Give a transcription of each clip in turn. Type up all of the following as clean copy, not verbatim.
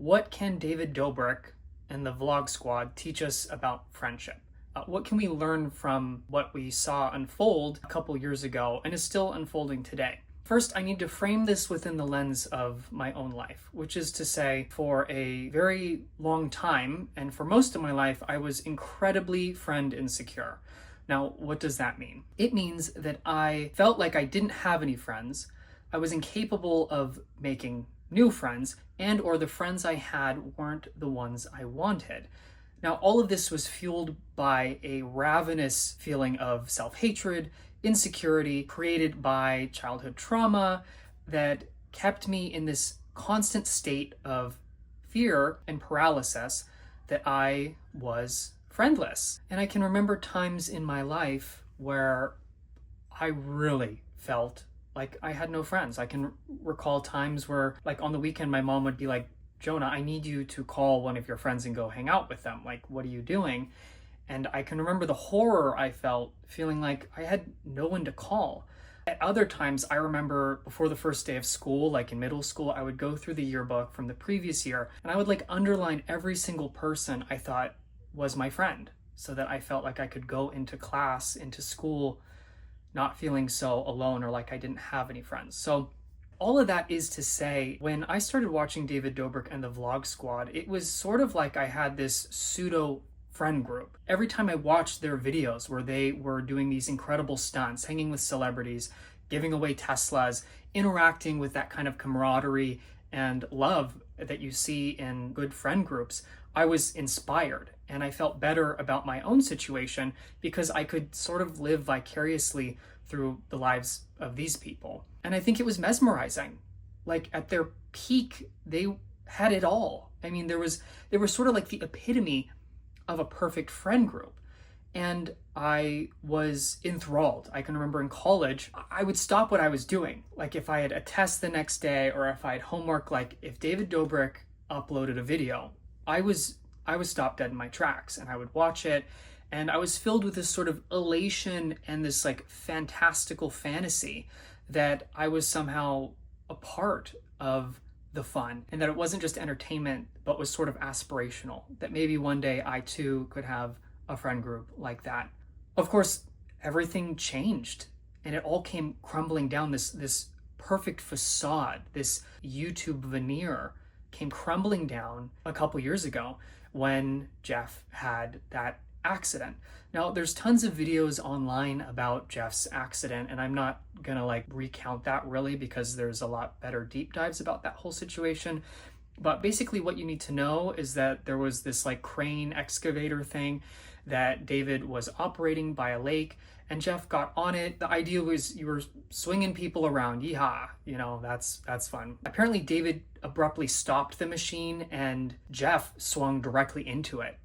What can David Dobrik and the Vlog Squad teach us about friendship? What can we learn from what we saw unfold a couple years ago and is still unfolding today? First, I need to frame this within the lens of my own life, which is to say, for a very long time, and for most of my life, I was incredibly friend insecure. Now, what does that mean? It means that I felt like I didn't have any friends. I was incapable of making new friends, and or the friends I had weren't the ones I wanted. Now, all of this was fueled by a ravenous feeling of self-hatred, insecurity created by childhood trauma that kept me in this constant state of fear and paralysis that I was friendless. And I can remember times in my life where I really felt like I had no friends. I can recall times where, like on the weekend, my mom would be like, Jonah, I need you to call one of your friends and go hang out with them. Like, what are you doing? And I can remember the horror I felt, feeling like I had no one to call. At other times, I remember before the first day of school, like in middle school, I would go through the yearbook from the previous year and I would like underline every single person I thought was my friend so that I felt like I could go into class, into school, not feeling so alone or like I didn't have any friends. So all of that is to say, when I started watching David Dobrik and the Vlog Squad, it was sort of like I had this pseudo friend group. Every time I watched their videos where they were doing these incredible stunts, hanging with celebrities, giving away Teslas, interacting with that kind of camaraderie and love that you see in good friend groups, I was inspired and I felt better about my own situation because I could sort of live vicariously through the lives of these people. And I think it was mesmerizing. Like at their peak, they had it all. I mean, they were sort of like the epitome of a perfect friend group. And I was enthralled. I can remember in college, I would stop what I was doing. Like if I had a test the next day or if I had homework, like if David Dobrik uploaded a video, I was stopped dead in my tracks and I would watch it. And I was filled with this sort of elation and this like fantastical fantasy that I was somehow a part of the fun and that it wasn't just entertainment, but was sort of aspirational, that maybe one day I too could have a friend group like that. Of course, everything changed and it all came crumbling down. This perfect facade, this YouTube veneer came crumbling down a couple years ago when Jeff had that accident. Now, there's tons of videos online about Jeff's accident, and I'm not gonna like recount that really because there's a lot better deep dives about that whole situation. But basically what you need to know is that there was this like crane excavator thing that David was operating by a lake and Jeff got on it. The idea was you were swinging people around, yeehaw, you know, that's fun. Apparently David abruptly stopped the machine and Jeff swung directly into it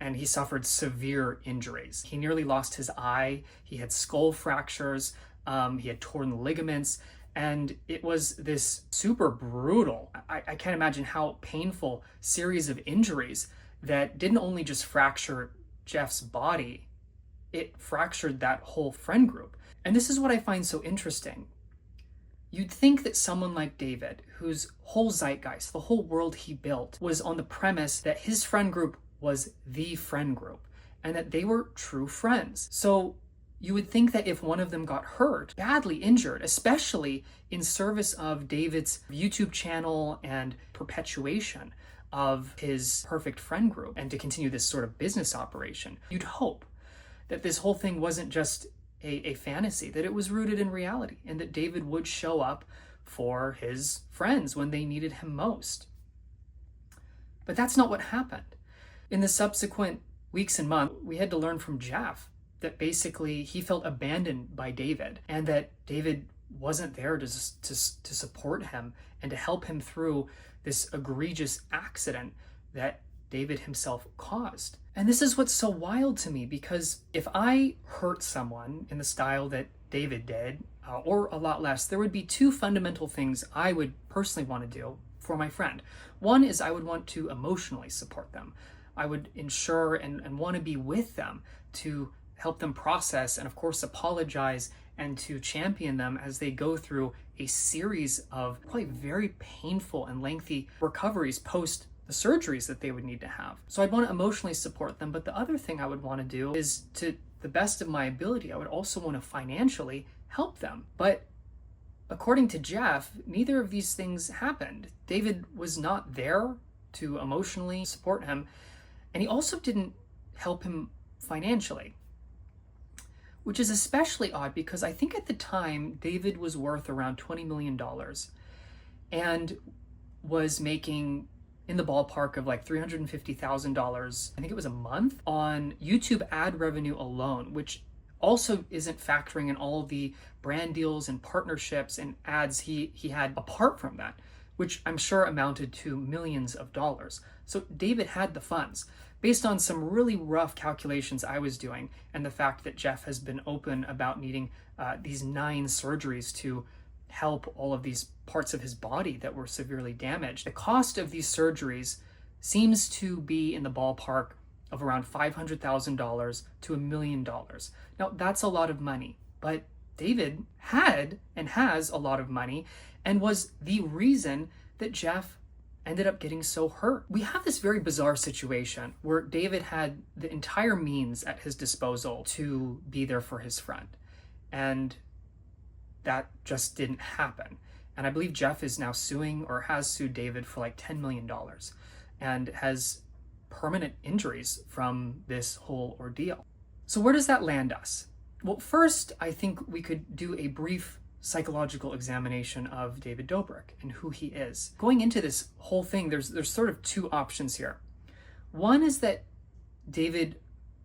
and he suffered severe injuries. He nearly lost his eye, he had skull fractures, he had torn ligaments, and it was this super brutal, I can't imagine how painful series of injuries that didn't only just fracture Jeff's body, it fractured that whole friend group. And this is what I find so interesting. You'd think that someone like David, whose whole zeitgeist, the whole world he built, was on the premise that his friend group was the friend group and that they were true friends. So you would think that if one of them got hurt, badly injured, especially in service of David's YouTube channel and perpetuation of his perfect friend group and to continue this sort of business operation, you'd hope that this whole thing wasn't just a fantasy, that it was rooted in reality and that David would show up for his friends when they needed him most. But that's not what happened. In the subsequent weeks and months, we had to learn from Jeff that basically he felt abandoned by David and that David wasn't there to support him and to help him through this egregious accident that David himself caused. And this is what's so wild to me, because if I hurt someone in the style that David did, or a lot less, there would be two fundamental things I would personally want to do for my friend. One is I would want to emotionally support them. I would ensure and want to be with them to help them process and of course apologize and to champion them as they go through a series of probably very painful and lengthy recoveries post the surgeries that they would need to have. So I'd want to emotionally support them. But the other thing I would want to do is, to the best of my ability, I would also want to financially help them. But according to Jeff, neither of these things happened. David was not there to emotionally support him, and he also didn't help him financially, which is especially odd because I think at the time David was worth around $20 million and was making in the ballpark of like $350,000, I think it was a month, on YouTube ad revenue alone, which also isn't factoring in all the brand deals and partnerships and ads he had apart from that, which I'm sure amounted to millions of dollars. So David had the funds. Based on some really rough calculations I was doing, and the fact that Jeff has been open about needing these 9 surgeries to help all of these parts of his body that were severely damaged, the cost of these surgeries seems to be in the ballpark of around $500,000 to $1 million. Now, that's a lot of money, but David had and has a lot of money and was the reason that Jeff ended up getting so hurt. We have this very bizarre situation where David had the entire means at his disposal to be there for his friend, and that just didn't happen. And I believe Jeff is now suing, or has sued David for like $10 million, and has permanent injuries from this whole ordeal. So where does that land us? Well, first, I think we could do a brief psychological examination of David Dobrik and who he is. Going into this whole thing, there's sort of 2 options here. One is that David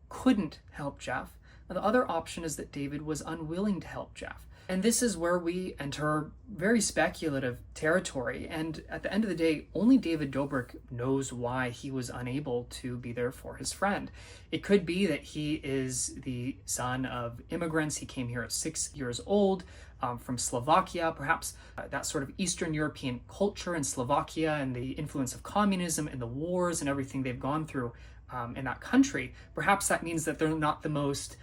couldn't help Jeff, and the other option is that David was unwilling to help Jeff. And this is where we enter very speculative territory. And at the end of the day, only David Dobrik knows why he was unable to be there for his friend. It could be that he is the son of immigrants. He came here at 6 years old from Slovakia, perhaps that sort of Eastern European culture in Slovakia and the influence of communism and the wars and everything they've gone through in that country. Perhaps that means that they're not the most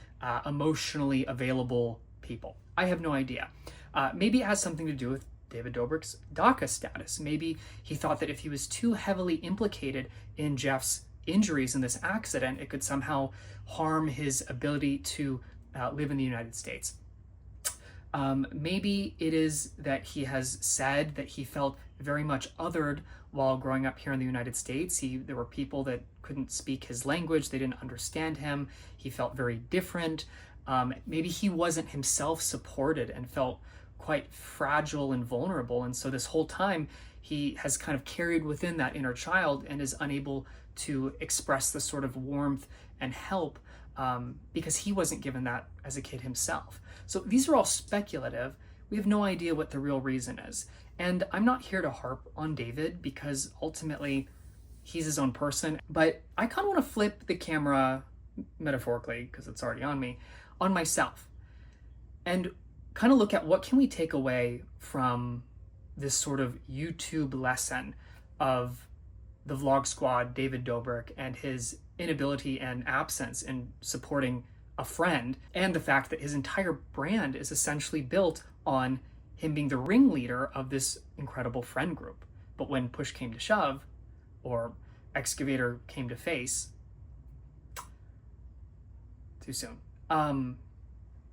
emotionally available people. I have no idea. Maybe it has something to do with David Dobrik's DACA status. Maybe he thought that if he was too heavily implicated in Jeff's injuries in this accident, it could somehow harm his ability to live in the United States. Maybe it is that he has said that he felt very much othered while growing up here in the United States. There were people that couldn't speak his language. They didn't understand him. He felt very different. Maybe he wasn't himself supported and felt quite fragile and vulnerable. And so this whole time he has kind of carried within that inner child and is unable to express the sort of warmth and help because he wasn't given that as a kid himself. So these are all speculative. We have no idea what the real reason is. And I'm not here to harp on David because ultimately he's his own person. But I kind of want to flip the camera, metaphorically, because it's already on me, on myself and kind of look at what can we take away from this sort of YouTube lesson of the Vlog Squad, David Dobrik, and his inability and absence in supporting a friend, and the fact that his entire brand is essentially built on him being the ringleader of this incredible friend group. But when push came to shove, or excavator came to face, too soon.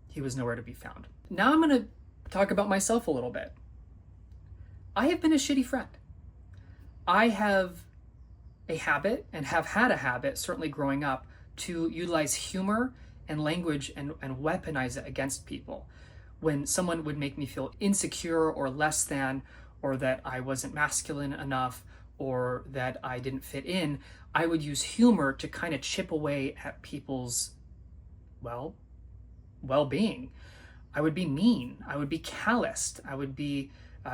He was nowhere to be found. Now I'm going to talk about myself a little bit. I have been a shitty friend. I have a habit, and have had a habit, certainly growing up, to utilize humor and language and weaponize it against people. When someone would make me feel insecure or less than, or that I wasn't masculine enough, or that I didn't fit in, I would use humor to kind of chip away at people's, well-being. I would be mean. I would be calloused. I would be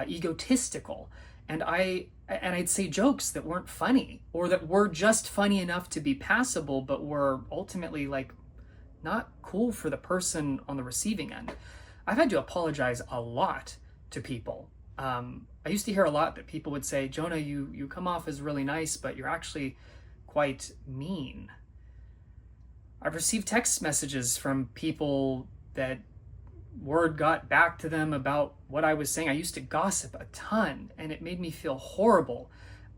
egotistical. And I'd say jokes that weren't funny, or that were just funny enough to be passable, but were ultimately like not cool for the person on the receiving end. I've had to apologize a lot to people. I used to hear a lot that people would say, Jonah, you come off as really nice, but you're actually quite mean. I've received text messages from people that word got back to them about what I was saying. I used to gossip a ton, and it made me feel horrible.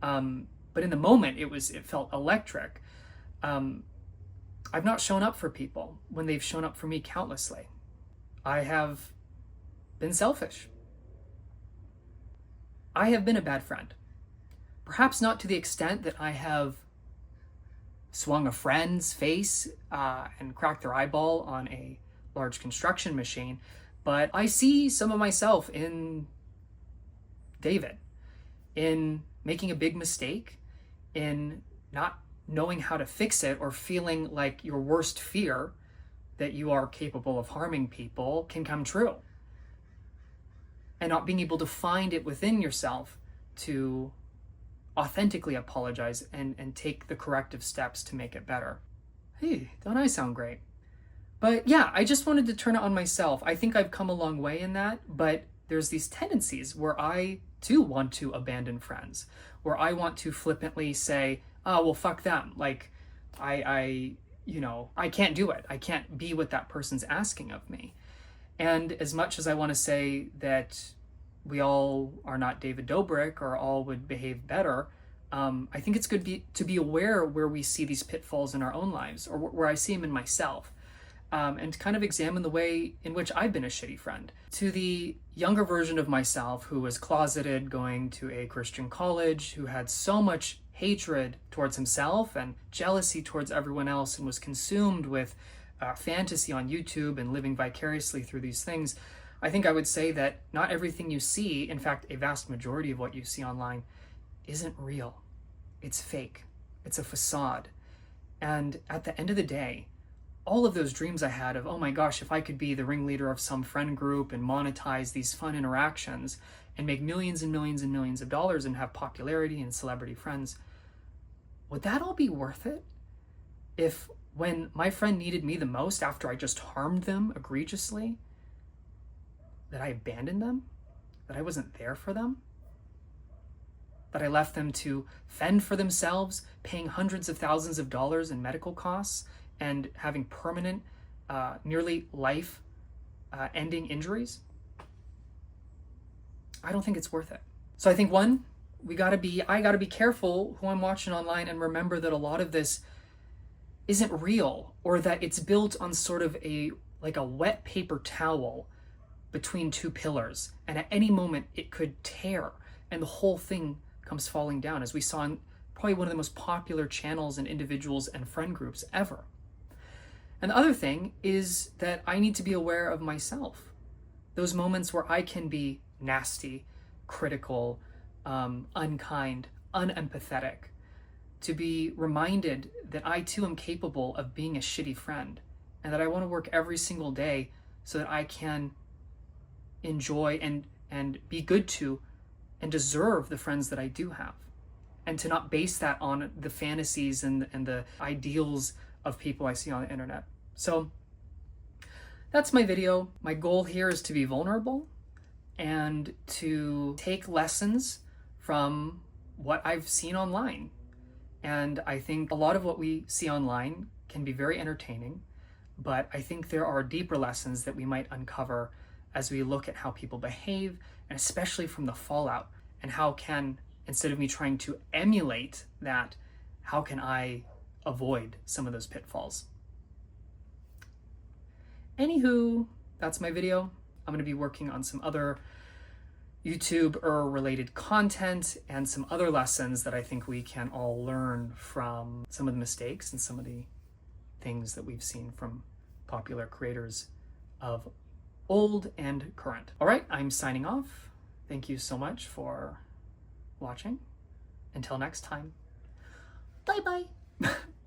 But but in the moment it felt electric. I've not shown up for people when they've shown up for me countlessly. I have been selfish. I have been a bad friend. Perhaps not to the extent that I have swung a friend's face and cracked their eyeball on a large construction machine, but I see some of myself in David, in making a big mistake, in not knowing how to fix it, or feeling like your worst fear, that you are capable of harming people, can come true. And not being able to find it within yourself to authentically apologize and take the corrective steps to make it better. Hey, don't I sound great? But yeah, I just wanted to turn it on myself. I think I've come a long way in that, but there's these tendencies where I too want to abandon friends, where I want to flippantly say, oh, well, fuck them. Like, I can't do it. I can't be what that person's asking of me. And as much as I want to say that we all are not David Dobrik or all would behave better, I think it's good to be aware where we see these pitfalls in our own lives, or where I see them in myself, and to kind of examine the way in which I've been a shitty friend. To the younger version of myself who was closeted, going to a Christian college, who had so much hatred towards himself and jealousy towards everyone else, and was consumed with fantasy on YouTube and living vicariously through these things, I think I would say that not everything you see, in fact, a vast majority of what you see online, isn't real. It's fake. It's a facade. And at the end of the day, all of those dreams I had of, oh my gosh, if I could be the ringleader of some friend group and monetize these fun interactions and make millions and millions and millions of dollars and have popularity and celebrity friends, would that all be worth it? If when my friend needed me the most, after I just harmed them egregiously, that I abandoned them, that I wasn't there for them, that I left them to fend for themselves, paying hundreds of thousands of dollars in medical costs and having permanent, nearly life-ending injuries? I don't think it's worth it. So I think, one, I gotta be careful who I'm watching online, and remember that a lot of this isn't real, or that it's built on sort of like a wet paper towel between two pillars, and at any moment it could tear and the whole thing comes falling down, as we saw in probably one of the most popular channels and individuals and friend groups ever. And the other thing is that I need to be aware of myself. Those moments where I can be nasty, critical, unkind, unempathetic, to be reminded that I too am capable of being a shitty friend, and that I want to work every single day so that I can enjoy and be good to and deserve the friends that I do have, and to not base that on the fantasies and the ideals of people I see on the internet. So that's my video. My goal here is to be vulnerable and to take lessons from what I've seen online. And I think a lot of what we see online can be very entertaining, but I think there are deeper lessons that we might uncover as we look at how people behave, and especially from the fallout, and how can, instead of me trying to emulate that, how can I avoid some of those pitfalls? Anywho, that's my video. I'm going to be working on some other YouTube related content and some other lessons that I think we can all learn from some of the mistakes and some of the things that we've seen from popular creators of old and current. All right, I'm signing off. Thank you so much for watching. Until next time, bye-bye.